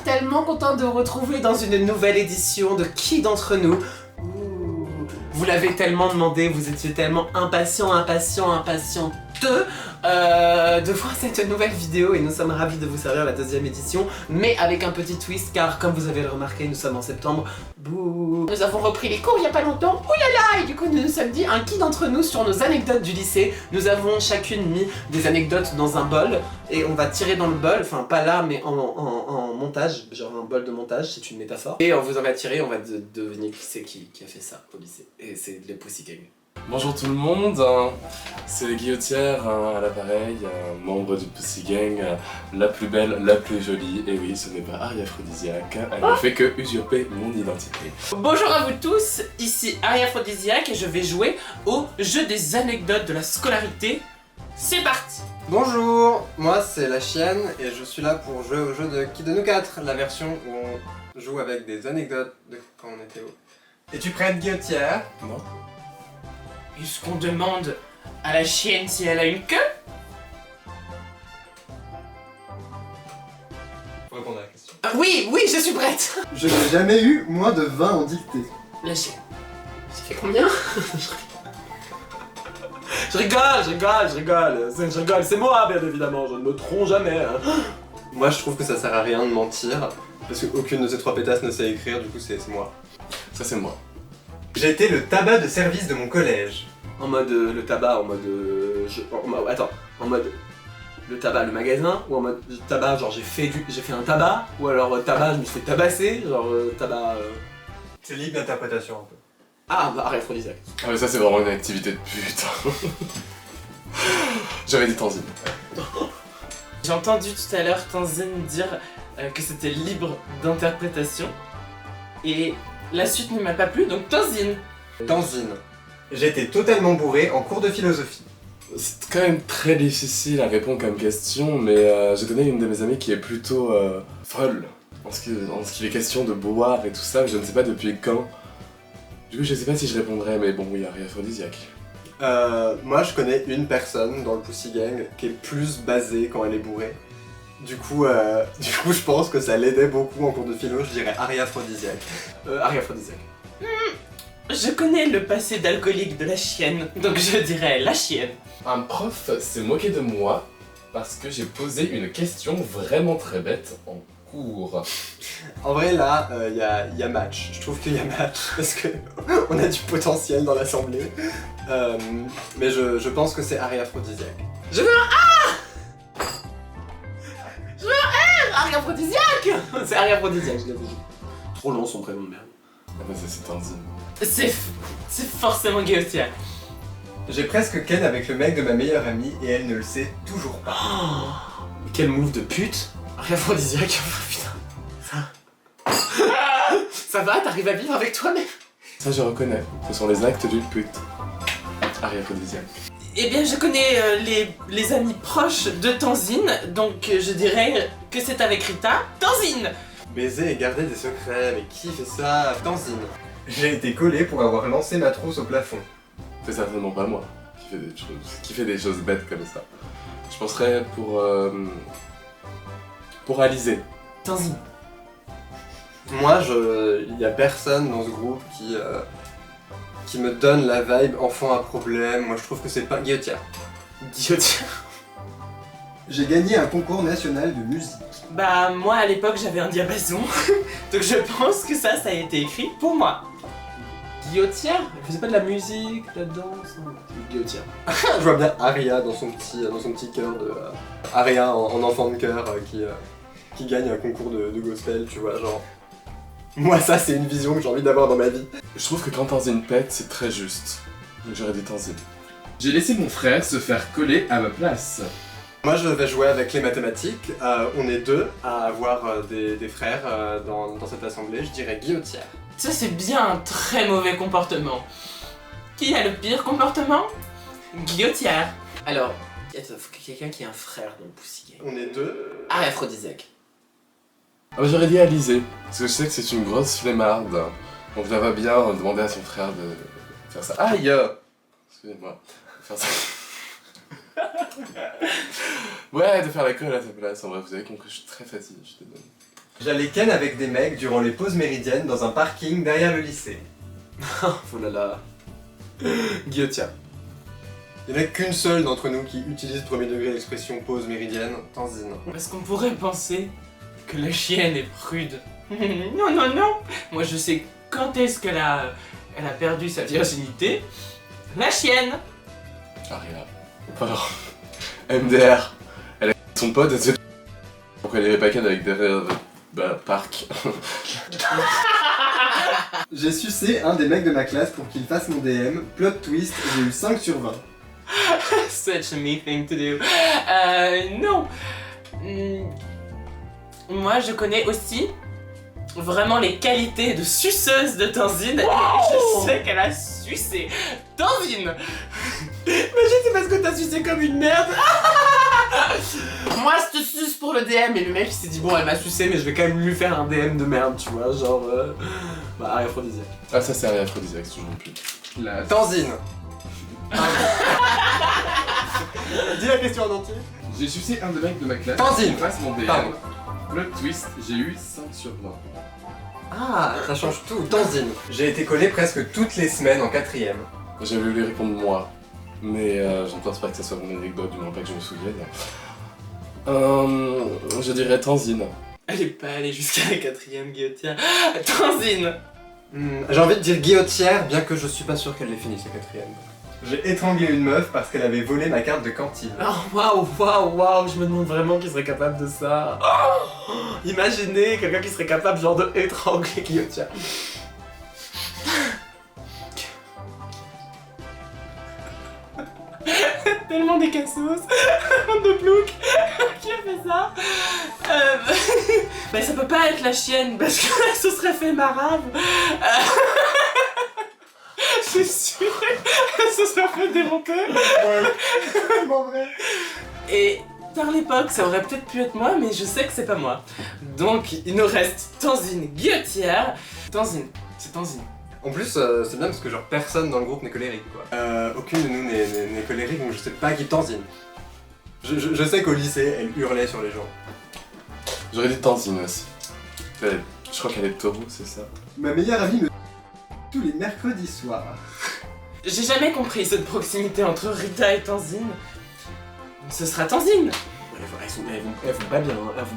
tellement contente de vous retrouver dans une nouvelle édition de Qui d'entre nous. Vous l'avez tellement demandé, vous étiez tellement impatiente de voir cette nouvelle vidéo et nous sommes ravis de vous servir la deuxième édition, mais avec un petit twist car comme vous avez le remarqué, nous sommes en septembre. Bouh. Nous avons repris les cours il y a pas longtemps, oulala, et du coup nous nous sommes dit un qui d'entre nous sur nos anecdotes du lycée. Nous avons chacune mis des anecdotes dans un bol et on va tirer dans le bol, enfin pas là mais en montage, genre un bol de montage, c'est une métaphore. Et on vous en va tirer, on va deviner qui c'est qui a fait ça au lycée. Et c'est les Pussy Gang. Bonjour tout le monde, c'est Guillotière à l'appareil, membre du Pussy Gang, la plus belle, la plus jolie, et oui, ce n'est pas Aria Aphrodisiaque, elle ne fait que usurper mon identité. Bonjour à vous tous, ici Aria Aphrodisiaque et je vais jouer au jeu des anecdotes de la scolarité. C'est parti! Bonjour, moi c'est la chienne et je suis là pour jouer au jeu de Qui de nous quatre, la version où on joue avec des anecdotes de quand on était haut. Es-tu prête, Guillotière? Non. Est-ce qu'on demande à la chienne si elle a une queue? Faut répondre à la question. Oui, je suis prête! Je n'ai jamais eu moins de 20 en dictée. La chienne. Ça fait combien? Je rigole, c'est moi bien évidemment, je ne me trompe jamais. Hein. Moi je trouve que ça sert à rien de mentir, parce qu'aucune de ces trois pétasses ne sait écrire, du coup c'est moi. Ça c'est moi. J'ai été le tabac de service de mon collège. En mode le tabac, en mode en mode le tabac, le magasin, ou en mode tabac, genre j'ai fait un tabac, ou alors tabac, je me suis fait tabasser, genre tabac. C'est libre d'interprétation un peu. Ah bah arrête Aphrodisiaque. Ah mais ça c'est vraiment une activité de pute. J'avais dit Tanzine. J'ai entendu tout à l'heure Tanzine dire que c'était libre d'interprétation, et la suite ne m'a pas plu, donc Tanzine. Tanzine. J'ai été totalement bourré en cours de philosophie. C'est quand même très difficile à répondre comme question, mais je connais une de mes amies qui est plutôt folle en ce qu'il est question de boire et tout ça, mais je ne sais pas depuis quand. Du coup je sais pas si je répondrais, mais bon oui, Aria Aphrodisiaque. Moi je connais une personne dans le Pussy Gang qui est plus basée quand elle est bourrée. Du coup je pense que ça l'aidait beaucoup en cours de philo, je dirais Aria Aphrodisiaque. Aria Aphrodisiaque. Je connais le passé d'alcoolique de la chienne, donc je dirais la chienne. Un prof s'est moqué de moi parce que j'ai posé une question vraiment très bête en cours. En vrai là, y a match. Je trouve qu'il y a match parce que on a du potentiel dans l'assemblée. Mais je pense que c'est Aria Aphrodisiaque. Je veux un A! Je veux un R! Aria Aphrodisiaque! C'est Aria Aphrodisiaque, je l'ai dit. Trop long son prénom de merde. Ah bah c'est Tanzine. C'est forcément Guillotière. J'ai presque ken avec le mec de ma meilleure amie et elle ne le sait toujours pas. Oh, mais quel move de pute! Aria Aphrodisiaque, putain. Ça va, t'arrives à vivre avec toi-même? Ça je reconnais, ce sont les actes d'une pute. Aria Aphrodisiaque. Eh bien, je connais les amis proches de Tanzine, donc je dirais que c'est avec Rita. Tanzine! Baiser et garder des secrets, mais qui fait ça? Tanzine. J'ai été collé pour avoir lancé ma trousse au plafond. C'est certainement pas moi qui fait des choses bêtes comme ça. Je penserais pour Alizé. Tanzine. Moi, y a personne dans ce groupe qui me donne la vibe enfant à problème. Moi, je trouve que c'est pas Guillotière. Guillotière. J'ai gagné un concours national de musique. Bah, moi à l'époque j'avais un diapason, donc je pense que ça a été écrit pour moi. Guillotière? Elle faisait pas de la musique, de la danse? Guillotière. Je vois bien Aria dans son petit cœur de... Aria en enfant de cœur qui gagne un concours de gospel, tu vois, genre... Moi ça c'est une vision que j'ai envie d'avoir dans ma vie. Je trouve que quand Tanzine pète, c'est très juste. Donc j'aurais dit Tanzine. J'ai laissé mon frère se faire coller à ma place. Moi je vais jouer avec les mathématiques, on est deux à avoir des frères dans cette assemblée, je dirais Guillotière. Ça c'est bien un très mauvais comportement. Qui a le pire comportement? Guillotière. Alors, faut que quelqu'un qui ait un frère dans le Pussy Gang. On est deux. Aria Aphrodisiaque. Ah bah j'aurais dit Alizé, parce que je sais que c'est une grosse flemmarde. Donc je la vois bien demander à son frère de faire ça. Aïe! Excusez-moi. Faire ça. Ouais, de faire la colle à sa place. En vrai, vous avez compris, je suis très fatigué, je te donne. J'allais ken avec des mecs durant les pauses méridiennes dans un parking derrière le lycée. Oh là là. Guillotière. Il n'y en a qu'une seule d'entre nous qui utilise premier degré l'expression pause méridienne, Tanzine. Est-ce qu'on pourrait penser que la chienne est prude? Non, non, non. Moi, je sais quand est-ce qu'elle a perdu sa virginité. La chienne. Aria. Pardon. MDR. Elle a son pote, elle se... Pourquoi elle avait pas qu'elle avec derrière... Bah, parc. J'ai sucé un des mecs de ma classe pour qu'il fasse mon DM, plot twist, j'ai eu 5 sur 20. Such a me thing to do. Non. Moi, je connais aussi vraiment les qualités de suceuse de Tanzine. Je sais qu'elle a sucé. Tanzine. Imagine, c'est parce que t'as sucé comme une merde. Moi, je te suce pour le DM, et le mec il s'est dit bon, elle m'a sucé, mais je vais quand même lui faire un DM de merde, tu vois, genre. Bah, aphrodisiaque. Ah, ça c'est Aria aphrodisiaque, c'est toujours plus. La Tanzine. Dis la question en entier. J'ai sucé un des mecs de ma classe. Tanzine. Passe mon DM. Pardon. Plot twist, j'ai eu 5 sur 20. Ah, ça change tout. Tanzine. J'ai été collé presque toutes les semaines en 4ème. J'avais voulu répondre moi, mais je ne pense pas que ça soit mon anecdote, du moins pas que je me souvienne. Je dirais Tanzine. Elle est pas allée jusqu'à la 4ème guillotière. Tanzine. J'ai envie de dire guillotière, bien que je suis pas sûr qu'elle l'ait fini sa 4ème. J'ai étranglé une meuf parce qu'elle avait volé ma carte de cantine. Oh waouh, je me demande vraiment qui serait capable de ça. Oh, imaginez quelqu'un qui serait capable genre de étrangler Guillotière. Tellement des cassos. De plouc. Qui a fait ça? Bah ça peut pas être la chienne parce que ce serait fait marave. Je suis sûre qu'elle se serait fait démonter. Ouais, tellement vrai. Et par l'époque, ça aurait peut-être pu être moi, mais je sais que c'est pas moi. Donc il nous reste Tanzine Guillotière. Tanzine, c'est Tanzine. En plus, c'est bien parce que genre personne dans le groupe n'est colérique quoi. Aucune de nous n'est colérique, donc je sais pas qui Tanzine. Je sais qu'au lycée, elle hurlait sur les gens. J'aurais dit Tanzine aussi. Je crois qu'elle est de Taureau, c'est ça. Ma meilleure amie me tous les mercredis soirs. J'ai jamais compris cette proximité entre Rita et Tanzine. Ce sera Tanzine. Ouais, elles vont pas bien, elles vont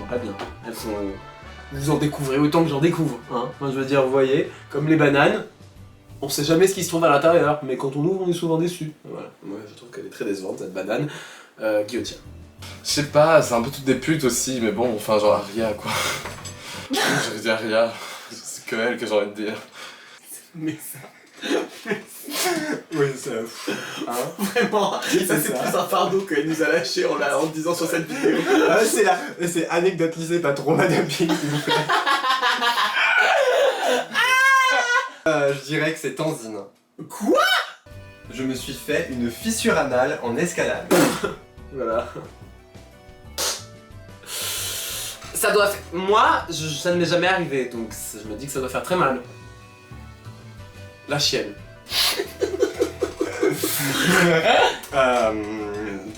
pas bien. Elles sont... Vous en découvrez autant que j'en découvre, hein. Enfin, je veux dire, vous voyez, comme les bananes, on sait jamais ce qui se trouve à l'intérieur, mais quand on ouvre, on est souvent déçu. Voilà, moi je trouve qu'elle est très décevante, cette banane. Guillotière. Je sais pas, c'est un peu toutes des putes aussi, mais bon, enfin genre Aria quoi. J'aurais dit Aria, c'est que elle que j'ai envie de dire. Mais ça... Oui, ça. Hein? Vraiment, ça c'est ça. plus un fardeau qu'elle nous a lâché en disant sur cette vidéo. C'est anecdote lycée, pas trop madame Pink, s'il vous plaît. Je dirais que c'est Tanzine. Quoi? Je me suis fait une fissure anale en escalade. Voilà. Ça doit faire... Moi, ça ne m'est jamais arrivé, donc je me dis que ça doit faire très mal. La chienne.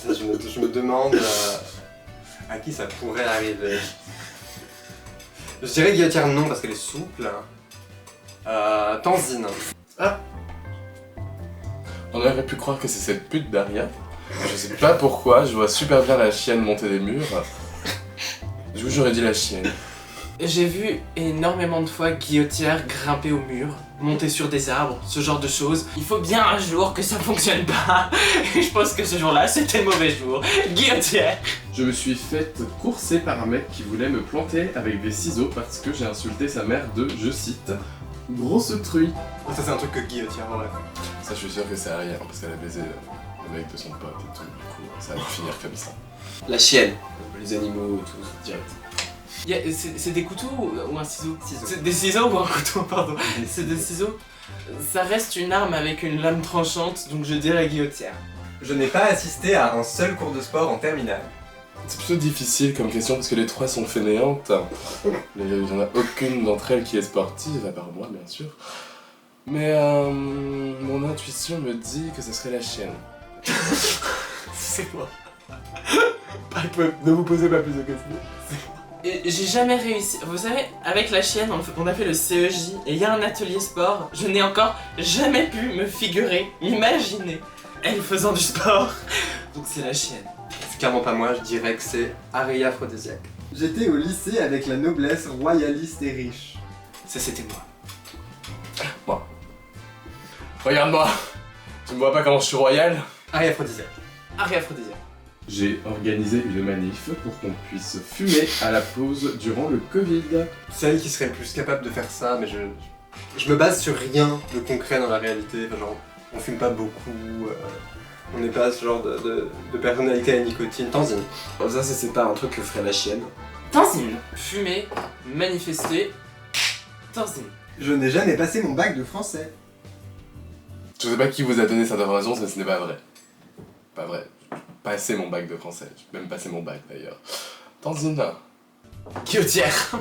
Je me demande à qui ça pourrait arriver. Je dirais Guillotière non parce qu'elle est souple. Tanzine. On aurait pu croire que c'est cette pute d'Aria. Je sais pas pourquoi, je vois super bien la chienne monter des murs. Du coup j'aurais dit la chienne. J'ai vu énormément de fois Guillotière grimper au mur, monter sur des arbres, ce genre de choses. Il faut bien un jour que ça fonctionne pas. Et je pense que ce jour-là, c'était le mauvais jour. Guillotière. Je me suis faite courser par un mec qui voulait me planter avec des ciseaux parce que j'ai insulté sa mère de, je cite, grosse truie. Ça c'est un truc que Guillotière aurait fait. Ça je suis sûr que c'est Aria parce qu'elle a baisé le mec de son pote et tout, du coup ça va finir comme ça. La chienne. Les animaux et tout, direct. C'est des couteaux ou un ciseau? Ciseaux. C'est des ciseaux ou un couteau, pardon. C'est des ciseaux. Ça reste une arme avec une lame tranchante, donc je dirais Guillotière. Je n'ai pas assisté à un seul cours de sport en terminale. C'est plutôt difficile comme question parce que les trois sont fainéantes. Il n'y en a aucune d'entre elles qui est sportive, à part moi bien sûr. Mais mon intuition me dit que ce serait la chienne. C'est moi. Ne vous posez pas plus de questions. Et j'ai jamais réussi. Vous savez, avec la chienne, on a fait le CEJ et il y a un atelier sport. Je n'ai encore jamais pu me figurer, imaginer elle faisant du sport. Donc c'est la chienne. C'est clairement pas moi, je dirais que c'est Aria Aphrodisiaque. J'étais au lycée avec la noblesse royaliste et riche. Ça c'était moi. Moi. Regarde-moi. Tu me vois pas comment je suis royal? Aria Aphrodisiaque. Aria Aphrodisiaque. J'ai organisé une manif pour qu'on puisse fumer à la pause durant le Covid. Celle qui serait le plus capable de faire ça, mais je me base sur rien de concret dans la réalité. Enfin, genre, on fume pas beaucoup, on n'est pas ce genre de personnalité à la nicotine. Tanzine. Ça, c'est pas un truc que ferait la chienne. Tanzine. Fumer, manifester. Tanzine. Je n'ai jamais passé mon bac de français. Je sais pas qui vous a donné cette information, mais ce n'est pas vrai. Pas vrai. J'ai passé mon bac de français. J'ai même passé mon bac d'ailleurs. Tanzine. Guillotière.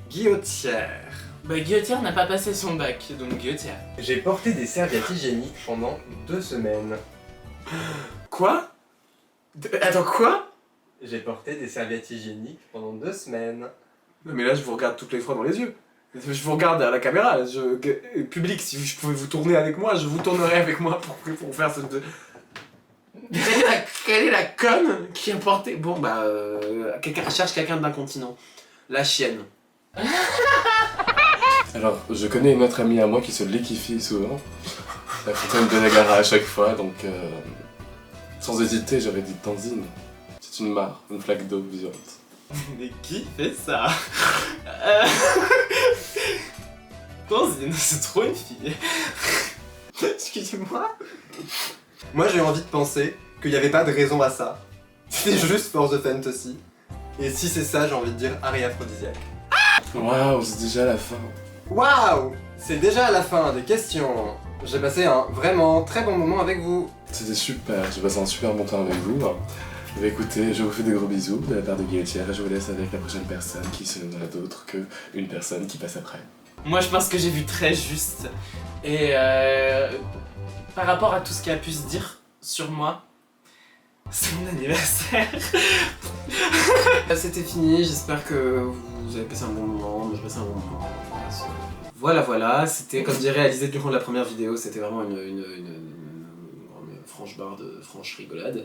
Guillotière. Bah Guillotière n'a pas passé son bac, donc Guillotière. J'ai porté des serviettes hygiéniques pendant 2 semaines. Quoi? Attends, quoi? J'ai porté des serviettes hygiéniques pendant 2 semaines. Non mais là je vous regarde toutes les fois dans les yeux. Je vous regarde à la caméra, là, public, si je pouvais vous tourner avec moi, je vous tournerais avec moi pour faire ce... Quelle est la conne qui a porté... Bon bah, quelqu'un cherche quelqu'un d'incontinent. La chienne. Alors, je connais une autre amie à moi qui se liquéfie souvent. La fontaine de Niagara à chaque fois, donc... sans hésiter, j'aurais dit Tanzine. C'est une mare, une flaque d'eau vivante. Mais qui fait ça? Tanzine, c'est trop une fille. Excusez-moi. Moi j'ai envie de penser qu'il n'y avait pas de raison à ça. C'était juste for the fantasy. Et si c'est ça, j'ai envie de dire Aria Aphrodisiaque. Waouh, c'est déjà la fin. Waouh! C'est déjà la fin des questions. J'ai passé un vraiment très bon moment avec vous. C'était super, j'ai passé un super bon temps avec vous. Bah, écoutez, je vous fais des gros bisous de la part de Guillotière et je vous laisse avec la prochaine personne qui ce n'est d'autre qu'une personne qui passe après. Moi je pense que j'ai vu très juste. Et par rapport à tout ce qui a pu se dire sur moi, c'est mon anniversaire. C'était fini, j'espère que vous avez passé un bon moment, moi j'ai passé un bon moment. Voilà, c'était comme j'ai réalisé durant la première vidéo, c'était vraiment une franche barre de franche rigolade.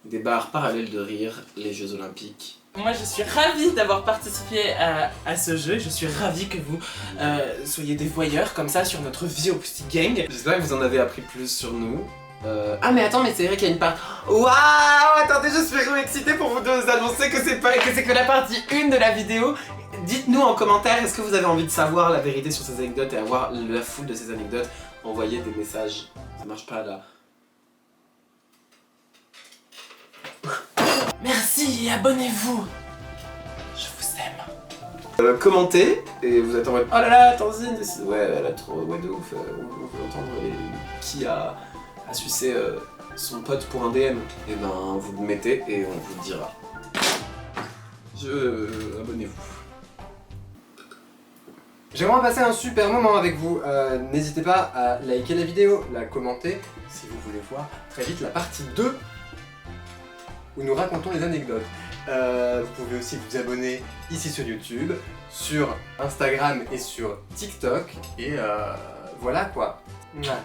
Des barres parallèles de rire, les Jeux Olympiques. Moi je suis ravie d'avoir participé à ce jeu, je suis ravie que vous soyez des voyeurs comme ça sur notre vie au petit gang. J'espère que vous en avez appris plus sur nous. Ah mais attends, mais c'est vrai qu'il y a une part... Waouh! Attendez, je suis vraiment excitée pour vous annoncer que c'est que la partie 1 de la vidéo. Dites-nous en commentaire, est-ce que vous avez envie de savoir la vérité sur ces anecdotes et avoir la foule de ces anecdotes? Envoyez des messages. Ça marche pas là. Merci et abonnez-vous. Je vous aime. Commentez et vous êtes en mode oh là là, Tanzine, ouais, elle a trop, ouais de ouf, on veut entendre qui a sucé son pote pour un DM. Et ben vous le mettez et on vous le dira. Abonnez-vous. J'ai vraiment passé un super moment avec vous. N'hésitez pas à liker la vidéo, la commenter si vous voulez voir très vite la partie 2 où nous racontons les anecdotes. Vous pouvez aussi vous abonner ici sur YouTube, sur Instagram et sur TikTok. Et voilà quoi. Mouah.